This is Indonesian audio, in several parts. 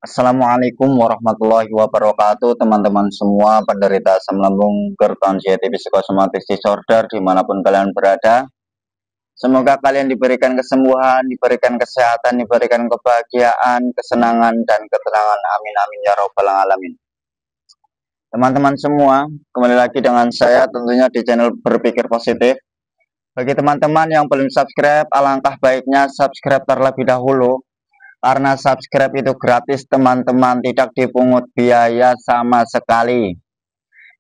Assalamualaikum warahmatullahi wabarakatuh, teman-teman semua penderita asam lambung, GERD, psikosomatis disorder dimanapun kalian berada. Semoga kalian diberikan kesembuhan, diberikan kesehatan, diberikan kebahagiaan, kesenangan, dan ketenangan. Amin amin ya robbal alamin. Teman-teman semua, kembali lagi dengan saya tentunya di channel Berpikir Positif. Bagi teman-teman yang belum subscribe, alangkah baiknya subscribe terlebih dahulu. Karena subscribe itu gratis teman-teman, tidak dipungut biaya sama sekali.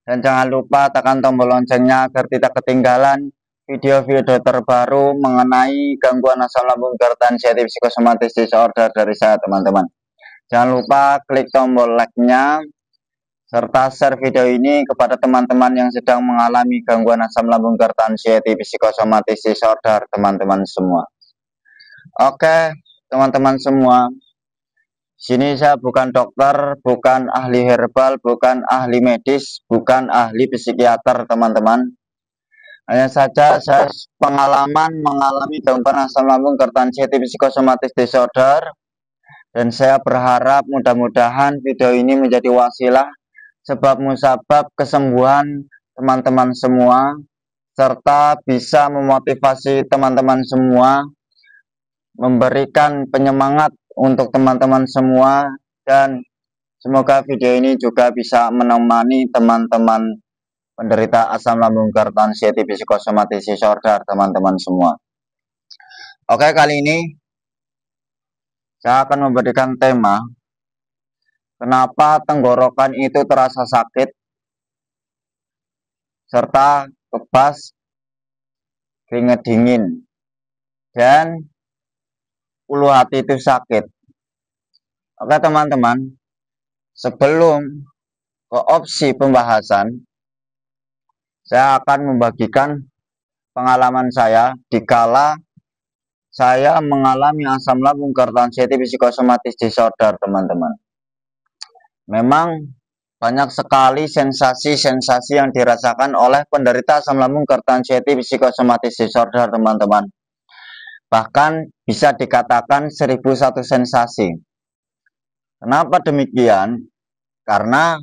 Dan jangan lupa tekan tombol loncengnya agar tidak ketinggalan video-video terbaru mengenai gangguan asam lambung, GERD, anxiety, psikosomatis disorder dari saya teman-teman. Jangan lupa klik tombol like-nya serta share video ini kepada teman-teman yang sedang mengalami gangguan asam lambung, GERD, anxiety, psikosomatis disorder teman-teman semua. Oke, teman-teman semua, sini saya bukan dokter, bukan ahli herbal, bukan ahli medis, bukan ahli psikiater teman-teman. Hanya saja saya pengalaman mengalami gangguan asam lambung, GERD, anxiety, psikosomatis disorder, dan saya berharap mudah-mudahan video ini menjadi wasilah sebab musabab kesembuhan teman-teman semua, serta bisa memotivasi teman-teman semua, memberikan penyemangat untuk teman-teman semua, dan semoga video ini juga bisa menemani teman-teman penderita asam lambung, GERD, anxiety, psikosomatis disorder teman-teman semua. Oke, kali ini saya akan memberikan tema kenapa tenggorokan itu terasa sakit serta kebas, keringat dingin, dan ulu hati itu sakit. Oke teman-teman, sebelum ke opsi pembahasan, saya akan membagikan pengalaman saya dikala saya mengalami asam lambung, GERD, anxiety, psikosomatis disorder teman-teman. Memang banyak sekali sensasi-sensasi yang dirasakan oleh penderita asam lambung, GERD, anxiety, psikosomatis disorder teman-teman. Bahkan bisa dikatakan 1001 sensasi. Kenapa demikian? Karena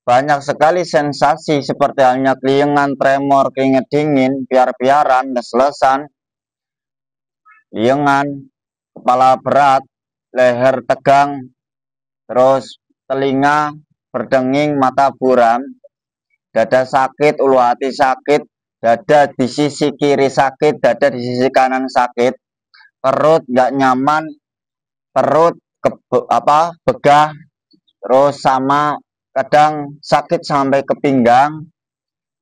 banyak sekali sensasi seperti halnya keliengan, tremor, keringat dingin, piar-piaran, les-lesan, liengan, kepala berat, leher tegang, terus telinga berdenging, mata buram, dada sakit, ulu hati sakit, dada di sisi kiri sakit, dada di sisi kanan sakit, perut nggak nyaman, perut begah, terus sama kadang sakit sampai ke pinggang,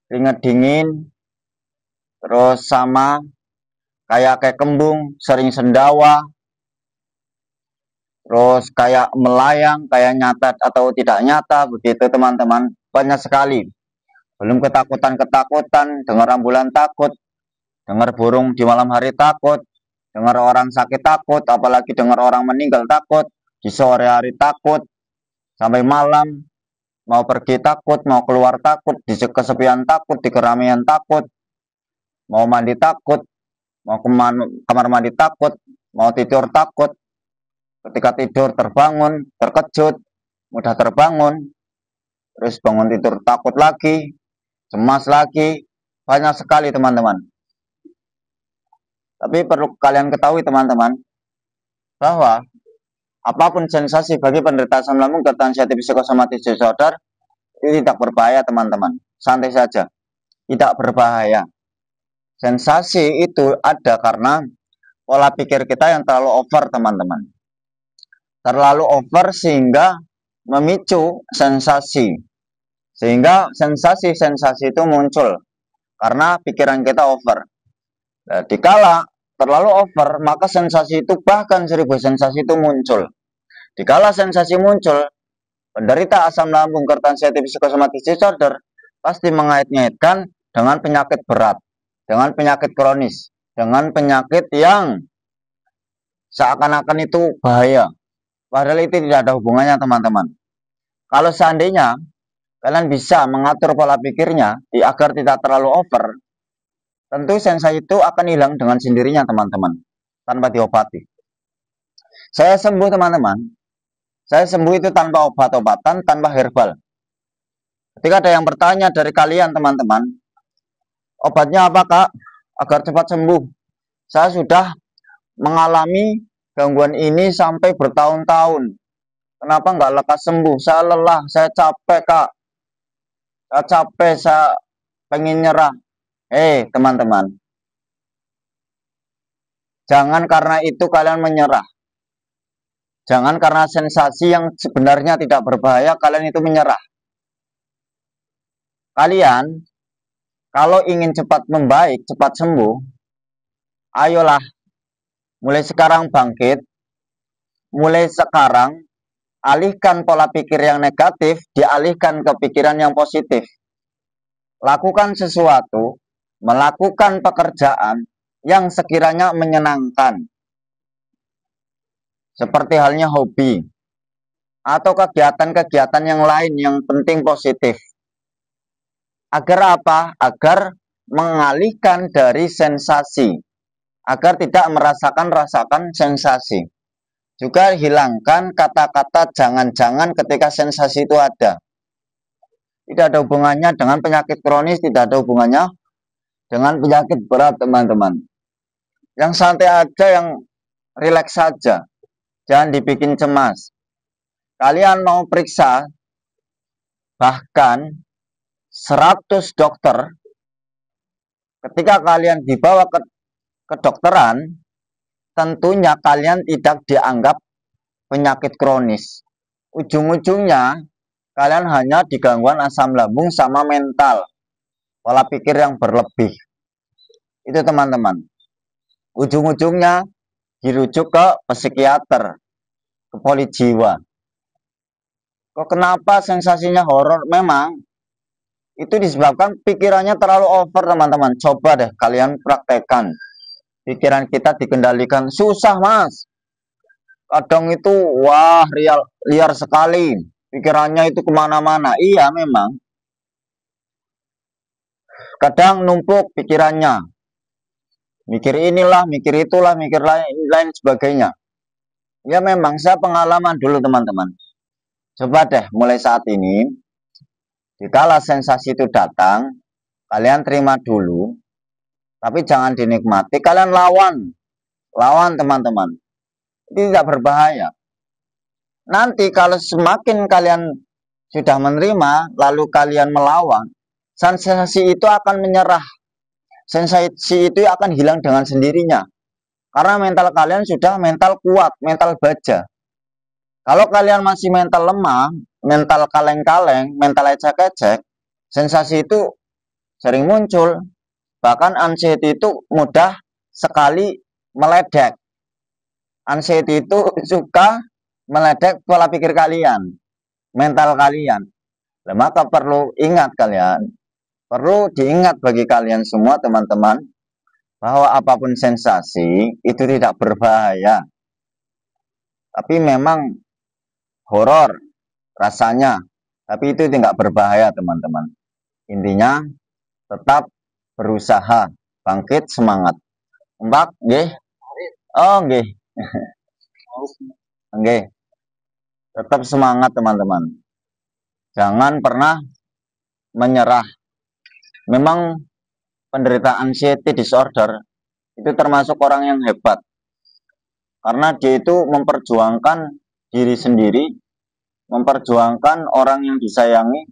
keringat dingin, terus sama kayak kembung, sering sendawa, terus kayak melayang, kayak nyata atau tidak nyata, begitu teman-teman. Banyak sekali. Belum ketakutan-ketakutan, dengar ambulan takut, dengar burung di malam hari takut, dengar orang sakit takut, apalagi dengar orang meninggal takut, di sore hari takut, sampai malam mau pergi takut, mau keluar takut, di kesepian takut, di keramaian takut, mau mandi takut, mau kamar mandi takut, mau tidur takut, ketika tidur terbangun, terkejut, mudah terbangun, terus bangun tidur takut lagi, cemas lagi, banyak sekali teman-teman. Tapi perlu kalian ketahui teman-teman, bahwa apapun sensasi bagi penderita asam lambung, GERD, anxiety, psikosomatis disorder itu tidak berbahaya teman-teman. Santai saja, tidak berbahaya. Sensasi itu ada karena pola pikir kita yang terlalu over teman-teman. Terlalu over sehingga memicu sensasi. Sehingga sensasi-sensasi itu muncul karena pikiran kita over. Nah, dikala terlalu over, maka sensasi itu bahkan 1000 sensasi itu muncul. Dikala sensasi muncul, penderita asam lambung, GERD, anxiety, psikosomatis disorder pasti mengait-ngaitkan dengan penyakit berat, dengan penyakit kronis, dengan penyakit yang seakan-akan itu bahaya. Padahal itu tidak ada hubungannya teman-teman. Kalau seandainya kalian bisa mengatur pola pikirnya agar tidak terlalu over, tentu sensasi itu akan hilang dengan sendirinya teman-teman, tanpa diobati. Saya sembuh teman-teman. Saya sembuh itu tanpa obat-obatan, tanpa herbal. Ketika ada yang bertanya dari kalian teman-teman, obatnya apa kak agar cepat sembuh? Saya sudah mengalami gangguan ini sampai bertahun-tahun. Kenapa nggak lekas sembuh? Saya lelah, saya capek kak. Saya capek, saya pengen nyerah. Teman-teman, jangan karena itu kalian menyerah. Jangan karena sensasi yang sebenarnya tidak berbahaya kalian itu menyerah. Kalian kalau ingin cepat membaik, cepat sembuh, ayolah mulai sekarang bangkit. Mulai sekarang alihkan pola pikir yang negatif, dialihkan ke pikiran yang positif. Lakukan sesuatu, melakukan pekerjaan yang sekiranya menyenangkan. Seperti halnya hobi atau kegiatan-kegiatan yang lain yang penting positif. Agar apa? Agar mengalihkan dari sensasi, agar tidak merasakan sensasi. Juga hilangkan kata-kata jangan-jangan ketika sensasi itu ada. Tidak ada hubungannya dengan penyakit kronis, tidak ada hubungannya dengan penyakit berat teman-teman. Yang santai aja, yang rileks saja. Jangan dibikin cemas. Kalian mau periksa bahkan 100 dokter, ketika kalian dibawa ke kedokteran, tentunya kalian tidak dianggap penyakit kronis. Ujung-ujungnya kalian hanya di gangguan asam lambung sama mental, pola pikir yang berlebih. Itu teman-teman. Ujung-ujungnya dirujuk ke psikiater, ke poli jiwa. Kok kenapa sensasinya horor? Memang itu disebabkan pikirannya terlalu over teman-teman. Coba deh kalian praktekkan. Pikiran kita dikendalikan susah mas. Kadang itu wah liar sekali. Pikirannya itu kemana-mana. Iya memang. Kadang numpuk pikirannya. Mikir inilah, mikir itulah, mikir lain sebagainya. Ya memang saya pengalaman dulu teman-teman. Coba deh mulai saat ini. Dikala sensasi itu datang, kalian terima dulu. Tapi jangan dinikmati. Kalian lawan. Lawan teman-teman. Itu tidak berbahaya. Nanti kalau semakin kalian sudah menerima, lalu kalian melawan, sensasi itu akan menyerah. Sensasi itu akan hilang dengan sendirinya. Karena mental kalian sudah mental kuat, mental baja. Kalau kalian masih mental lemah, mental kaleng-kaleng, mental ecek-ecek, sensasi itu sering muncul. Bahkan anxiety itu mudah sekali meledek. Anxiety itu suka meledek pola pikir kalian, mental kalian. Nah, maka perlu ingat kalian, perlu diingat bagi kalian semua teman-teman, bahwa apapun sensasi itu tidak berbahaya. Tapi memang horor rasanya, tapi itu tidak berbahaya teman-teman. Intinya tetap berusaha, bangkit, semangat. Mbak, nggih? Oh, nggih. Nggih. Tetap semangat teman-teman. Jangan pernah menyerah. Memang penderita anxiety disorder itu termasuk orang yang hebat. Karena dia itu memperjuangkan diri sendiri, memperjuangkan orang yang disayangi,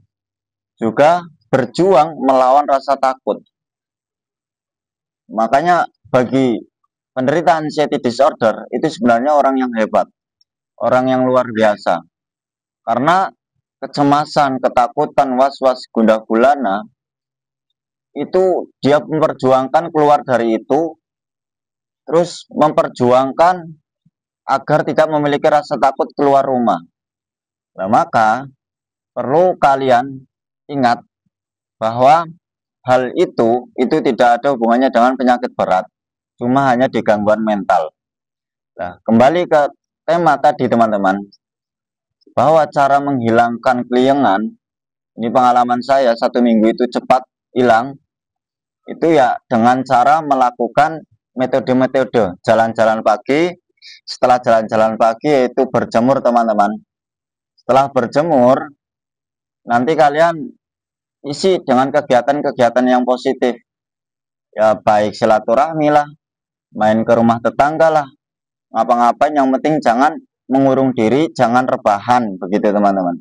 juga berjuang melawan rasa takut. Makanya bagi penderita anxiety disorder itu sebenarnya orang yang hebat, orang yang luar biasa. Karena kecemasan, ketakutan, was-was, gundah gulana itu dia memperjuangkan keluar dari itu, terus memperjuangkan agar tidak memiliki rasa takut keluar rumah. Nah, maka perlu kalian ingat bahwa hal itu tidak ada hubungannya dengan penyakit berat, cuma hanya di gangguan mental. Nah, kembali ke tema tadi teman-teman, bahwa cara menghilangkan keliengan, ini pengalaman saya 1 minggu itu cepat hilang, itu ya dengan cara melakukan metode-metode jalan-jalan pagi. Setelah jalan-jalan pagi yaitu berjemur teman-teman. Setelah berjemur, nanti kalian isi dengan kegiatan-kegiatan yang positif. Ya baik silaturahmi lah, main ke rumah tetangga lah, ngapa-ngapain, yang penting jangan mengurung diri, jangan rebahan, begitu teman-teman.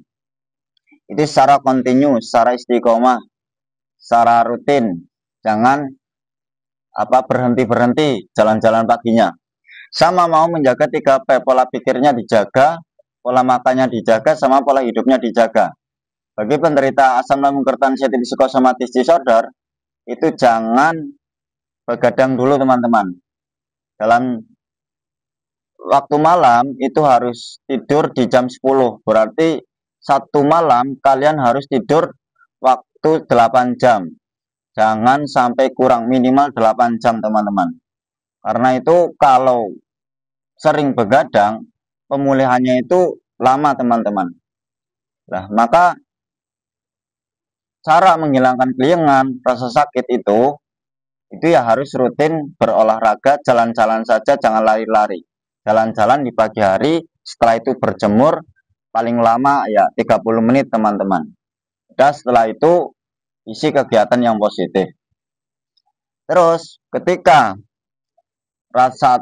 Itu secara kontinu, secara istiqomah, secara rutin. Jangan berhenti-berhenti jalan-jalan paginya. Sama mau menjaga 3P, pola pikirnya dijaga, pola makannya dijaga, sama pola hidupnya dijaga. Bagi penderita asam lambung gerd sensitif psikosomatis disorder, itu jangan begadang dulu teman-teman. Dalam waktu malam itu harus tidur di jam 10. Berarti satu malam kalian harus tidur waktu 8 jam. Jangan sampai kurang, minimal 8 jam teman-teman. Karena itu kalau sering begadang, pemulihannya itu lama teman-teman. Nah, maka cara menghilangkan keliengan, rasa sakit itu ya harus rutin berolahraga, jalan-jalan saja, jangan lari-lari. Jalan-jalan di pagi hari, setelah itu berjemur, paling lama ya 30 menit teman-teman. Dan setelah itu isi kegiatan yang positif. Terus ketika rasa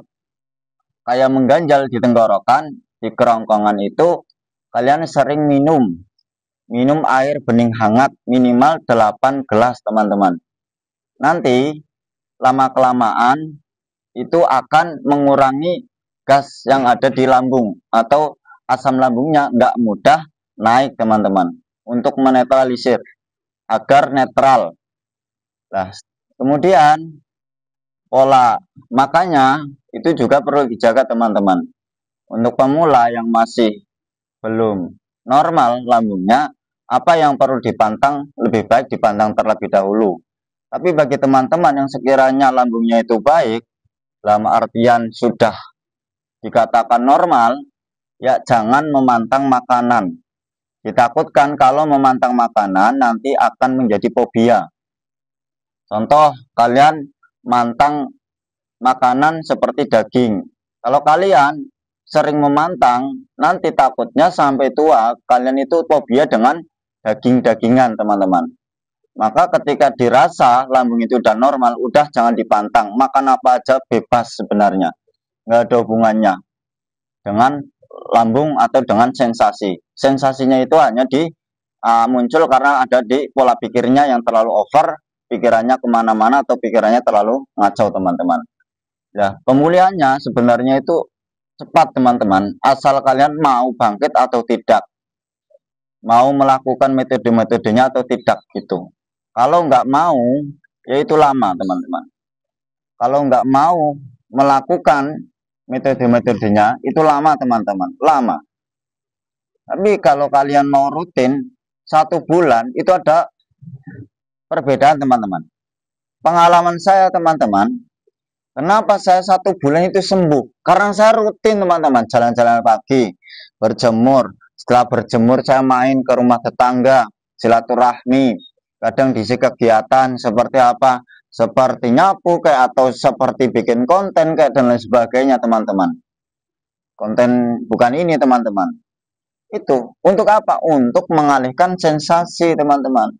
kayak mengganjal di tenggorokan, di kerongkongan itu, kalian sering minum air bening hangat minimal 8 gelas teman-teman. Nanti lama-kelamaan itu akan mengurangi gas yang ada di lambung, atau asam lambungnya nggak mudah naik teman-teman, untuk menetralisir agar netral. Nah, kemudian pola makannya itu juga perlu dijaga teman-teman. Untuk pemula yang masih belum normal lambungnya, apa yang perlu dipantang, lebih baik dipantang terlebih dahulu. Tapi bagi teman-teman yang sekiranya lambungnya itu baik, dalam artian sudah dikatakan normal, ya jangan memantang makanan. Ditakutkan kalau memantang makanan nanti akan menjadi fobia. Contoh, kalian mantang makanan seperti daging. Kalau kalian sering memantang, nanti takutnya sampai tua kalian itu fobia dengan daging-dagingan teman-teman. Maka ketika dirasa lambung itu udah normal, udah jangan dipantang. Makan apa aja bebas sebenarnya. Nggak ada hubungannya dengan lambung atau dengan sensasi. Sensasinya itu hanya muncul karena ada di pola pikirnya yang terlalu over, pikirannya kemana-mana atau pikirannya terlalu ngacau teman-teman. Ya, pemulihannya sebenarnya itu cepat teman-teman, asal kalian mau bangkit atau tidak, mau melakukan metode-metodenya atau tidak gitu. Kalau nggak mau, ya itu lama teman-teman. Kalau nggak mau melakukan metode-metodenya, itu lama teman-teman, lama. Tapi kalau kalian mau rutin 1 bulan, itu ada perbedaan teman-teman. Pengalaman saya teman-teman, kenapa saya 1 bulan itu sembuh? Karena saya rutin teman-teman, jalan-jalan pagi, berjemur. Setelah berjemur saya main ke rumah tetangga, silaturahmi, kadang diisi kegiatan seperti apa? Seperti nyapu kayak, atau seperti bikin konten kayak dan lain sebagainya teman-teman. Konten bukan ini teman-teman. Itu untuk apa? Untuk mengalihkan sensasi teman-teman,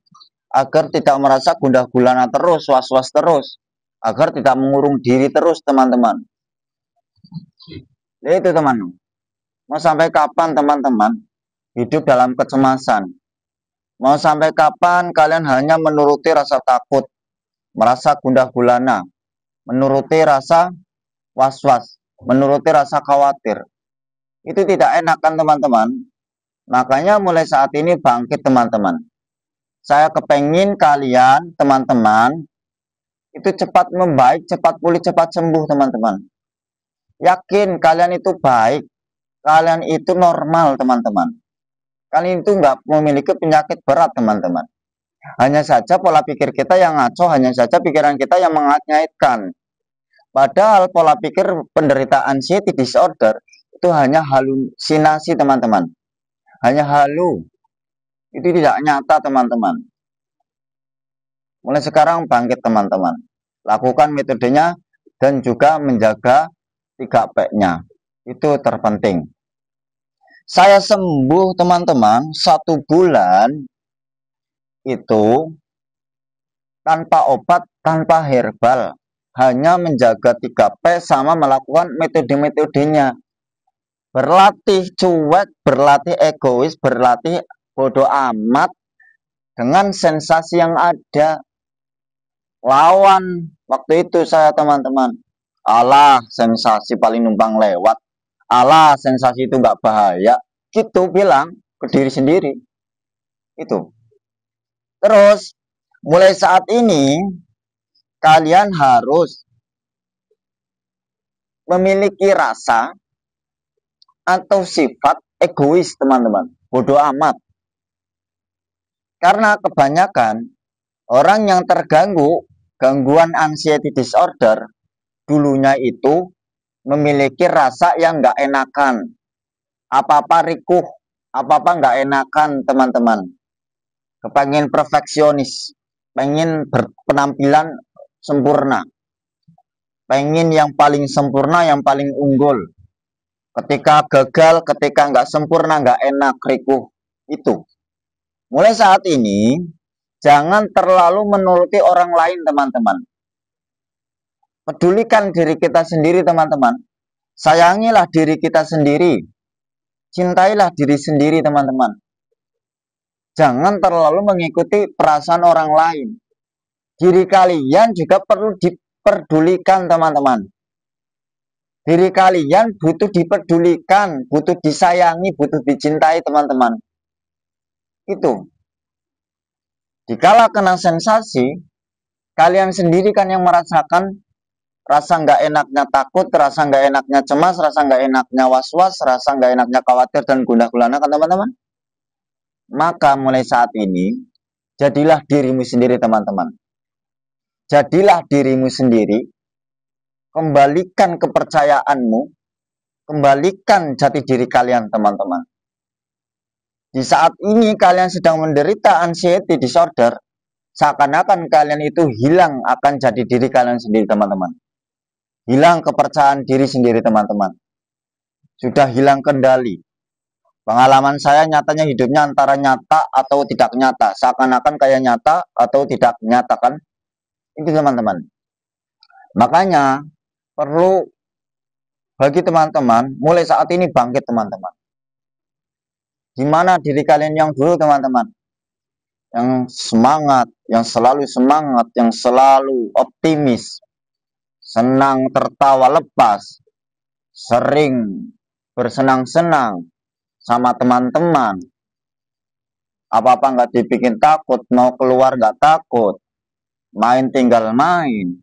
agar tidak merasa gundah gulana terus, was-was terus, agar tidak mengurung diri terus teman-teman. Itu teman-teman. Mau sampai kapan teman-teman hidup dalam kecemasan? Mau sampai kapan kalian hanya menuruti rasa takut, merasa gundah gulana, menuruti rasa was-was, menuruti rasa khawatir? Itu tidak enak kan teman-teman. Makanya mulai saat ini bangkit teman-teman. Saya kepengin kalian teman-teman itu cepat membaik, cepat pulih, cepat sembuh teman-teman. Yakin kalian itu baik, kalian itu normal teman-teman. Kalian itu nggak memiliki penyakit berat teman-teman. Hanya saja pola pikir kita yang ngaco, hanya saja pikiran kita yang mengait-ngaitkan. Padahal pola pikir penderita anxiety disorder itu hanya halusinasi teman-teman. Hanya halu. Itu tidak nyata teman-teman. Mulai sekarang bangkit teman-teman. Lakukan metodenya dan juga menjaga 3P-nya. Itu terpenting. Saya sembuh teman-teman 1 bulan itu tanpa obat, tanpa herbal, hanya menjaga 3P sama melakukan metode-metodenya. Berlatih cuek, berlatih egois, berlatih bodoh amat dengan sensasi yang ada. Lawan waktu itu saya teman-teman. Alah, sensasi paling numpang lewat. Alah, sensasi itu nggak bahaya. Gitu bilang ke diri sendiri. Itu. Terus, mulai saat ini, kalian harus memiliki rasa atau sifat egois, teman-teman. Bodoh amat. Karena kebanyakan orang yang terganggu gangguan anxiety disorder dulunya itu memiliki rasa yang nggak enakan. Apa-apa rikuh, apa-apa nggak enakan, teman-teman. Kepengen perfeksionis, pengen berpenampilan sempurna, pengen yang paling sempurna, yang paling unggul. Ketika gagal, ketika nggak sempurna, nggak enak, rikuh. Itu. Mulai saat ini, jangan terlalu menuruti orang lain, teman-teman. Pedulikan diri kita sendiri, teman-teman. Sayangilah diri kita sendiri. Cintailah diri sendiri, teman-teman. Jangan terlalu mengikuti perasaan orang lain. Diri kalian juga perlu diperdulikan, teman-teman. Diri kalian butuh dipedulikan, butuh disayangi, butuh dicintai, teman-teman. Itu. Dikala kena sensasi, kalian sendiri kan yang merasakan rasa nggak enaknya takut, rasa nggak enaknya cemas, rasa nggak enaknya was-was, rasa nggak enaknya khawatir dan gundah gulana, kan teman-teman? Maka mulai saat ini, jadilah dirimu sendiri, teman-teman. Jadilah dirimu sendiri, kembalikan kepercayaanmu, kembalikan jati diri kalian, teman-teman. Di saat ini kalian sedang menderita anxiety disorder, seakan-akan kalian itu hilang akan jati diri kalian sendiri, teman-teman. Hilang kepercayaan diri sendiri, teman-teman. Sudah hilang kendali. Pengalaman saya nyatanya hidupnya antara nyata atau tidak nyata. Seakan-akan kayak nyata atau tidak nyata, kan? Itu, teman-teman. Makanya perlu bagi teman-teman mulai saat ini bangkit, teman-teman. Gimana diri kalian yang dulu, teman-teman? Yang semangat, yang selalu optimis, senang tertawa lepas, sering bersenang-senang sama teman-teman. Apa-apa nggak dibikin takut, mau keluar nggak takut, main tinggal main.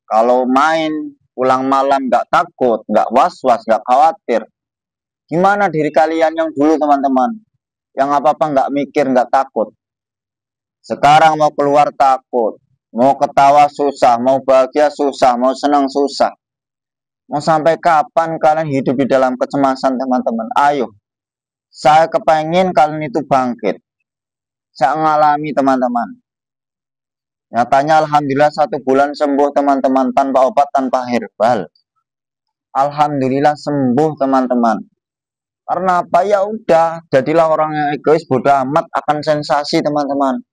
Kalau main pulang malam nggak takut, nggak was-was, nggak khawatir. Gimana diri kalian yang dulu, teman-teman? Yang apa-apa nggak mikir, nggak takut. Sekarang mau keluar takut, mau ketawa susah, mau bahagia susah, mau senang susah. Mau sampai kapan kalian hidup di dalam kecemasan, teman-teman? Ayo, saya kepengen kalian itu bangkit. Saya mengalami, teman-teman. Nyatanya alhamdulillah 1 bulan sembuh, teman-teman, tanpa obat, tanpa herbal. Alhamdulillah sembuh, teman-teman. Karena apa? Ya udah, jadilah orang yang egois, bodoh amat akan sensasi, teman-teman.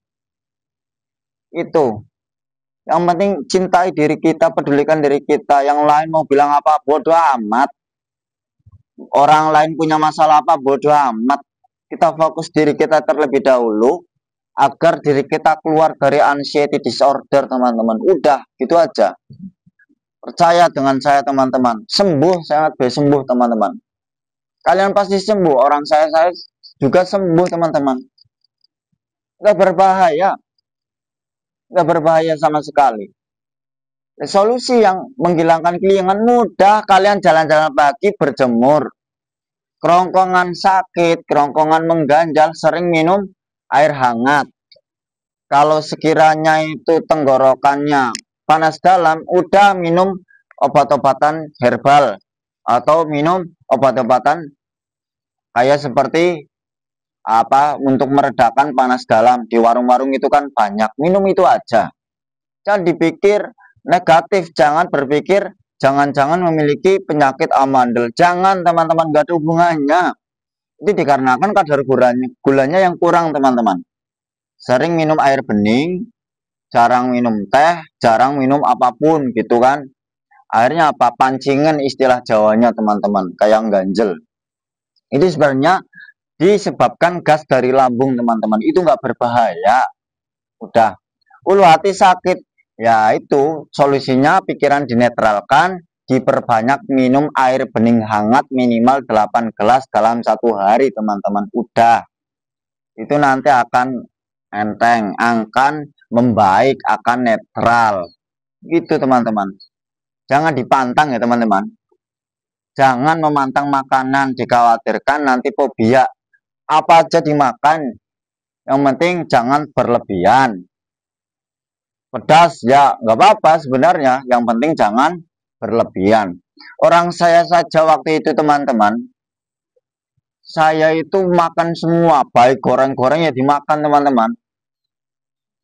Itu. Yang penting cintai diri kita, pedulikan diri kita. Yang lain mau bilang apa, bodoh amat. Orang lain punya masalah apa, bodoh amat. Kita fokus diri kita terlebih dahulu agar diri kita keluar dari anxiety disorder, teman-teman. Udah, gitu aja. Percaya dengan saya, teman-teman. Sembuh, sangat sembuh, teman-teman. Kalian pasti sembuh. Orang saya juga sembuh, teman-teman. Nggak berbahaya. Nggak berbahaya sama sekali. Solusi yang menghilangkan keliengan mudah. Kalian jalan-jalan pagi, berjemur. Kerongkongan sakit, kerongkongan mengganjal, sering minum air hangat. Kalau sekiranya itu tenggorokannya panas dalam, udah minum obat-obatan herbal atau minum obat-obatan kayak seperti apa untuk meredakan panas dalam. Di warung-warung itu kan banyak. Minum itu aja. Jangan dipikir negatif, jangan berpikir jangan-jangan memiliki penyakit amandel. Jangan, teman-teman, gak ada hubungannya. Itu dikarenakan kadar gulanya yang kurang, teman-teman. Sering minum air bening, jarang minum teh, jarang minum apapun gitu kan. Akhirnya apa? Pancingan istilah Jawanya, teman-teman, kayak ganjel. Itu sebenarnya disebabkan gas dari lambung, teman-teman. Itu nggak berbahaya. Udah. Ulu hati sakit. Ya itu solusinya, pikiran dinetralkan, diperbanyak minum air bening hangat minimal 8 gelas dalam 1 hari, teman-teman. Udah. Itu nanti akan enteng, akan membaik, akan netral. Gitu, teman-teman. Jangan dipantang ya, teman-teman. Jangan memantang makanan, dikhawatirkan nanti fobia. Apa aja dimakan, yang penting jangan berlebihan. Pedas ya nggak apa-apa sebenarnya, yang penting jangan berlebihan. Orang saya saja waktu itu, teman-teman, saya itu makan semua, baik goreng-goreng ya dimakan, teman-teman.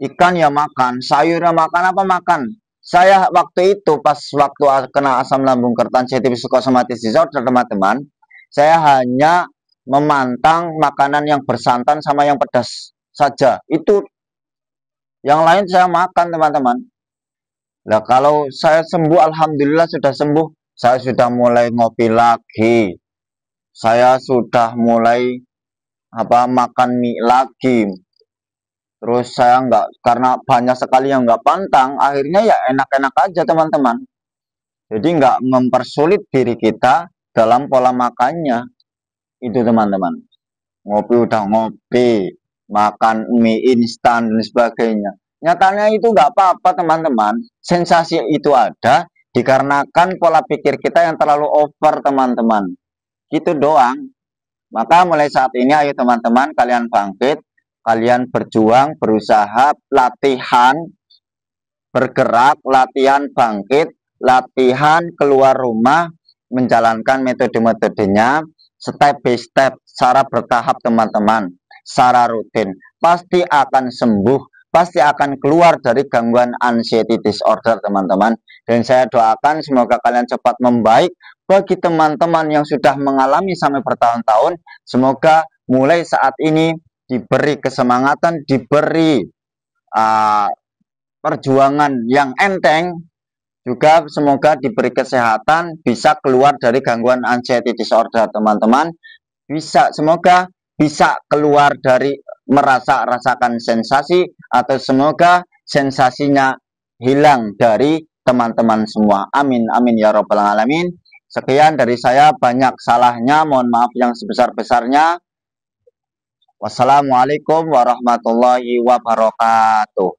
Ikan ya makan, sayur ya makan, apa makan. Saya waktu itu pas waktu kena asam lambung kertansiatif psikosomatis disorder, teman-teman, saya hanya memantang makanan yang bersantan sama yang pedas saja. Itu yang lain saya makan, teman-teman. Nah, kalau saya sembuh, alhamdulillah sudah sembuh. Saya sudah mulai ngopi lagi. Saya sudah mulai makan mie lagi. Terus saya nggak, karena banyak sekali yang nggak pantang, akhirnya ya enak-enak aja, teman-teman. Jadi nggak mempersulit diri kita dalam pola makannya. Itu, teman-teman. Ngopi udah ngopi, makan mie instan dan sebagainya. Nyatanya itu nggak apa-apa, teman-teman. Sensasi itu ada dikarenakan pola pikir kita yang terlalu over, teman-teman. Gitu doang. Maka mulai saat ini ayo, teman-teman, kalian bangkit, kalian berjuang, berusaha, latihan, bergerak, latihan bangkit, latihan keluar rumah, menjalankan metode-metodenya, step by step, secara bertahap, teman-teman, secara rutin. Pasti akan sembuh, pasti akan keluar dari gangguan anxiety disorder, teman-teman. Dan saya doakan semoga kalian cepat membaik. Bagi teman-teman yang sudah mengalami sampai bertahun-tahun, semoga mulai saat ini diberi kesemangatan, diberi perjuangan yang enteng, juga semoga diberi kesehatan, bisa keluar dari gangguan anxiety disorder, teman-teman. Semoga bisa keluar dari rasakan sensasi, atau semoga sensasinya hilang dari teman-teman semua. Amin, amin ya robbal alamin. Sekian dari saya, banyak salahnya, mohon maaf yang sebesar-besarnya. Wassalamualaikum warahmatullahi wabarakatuh.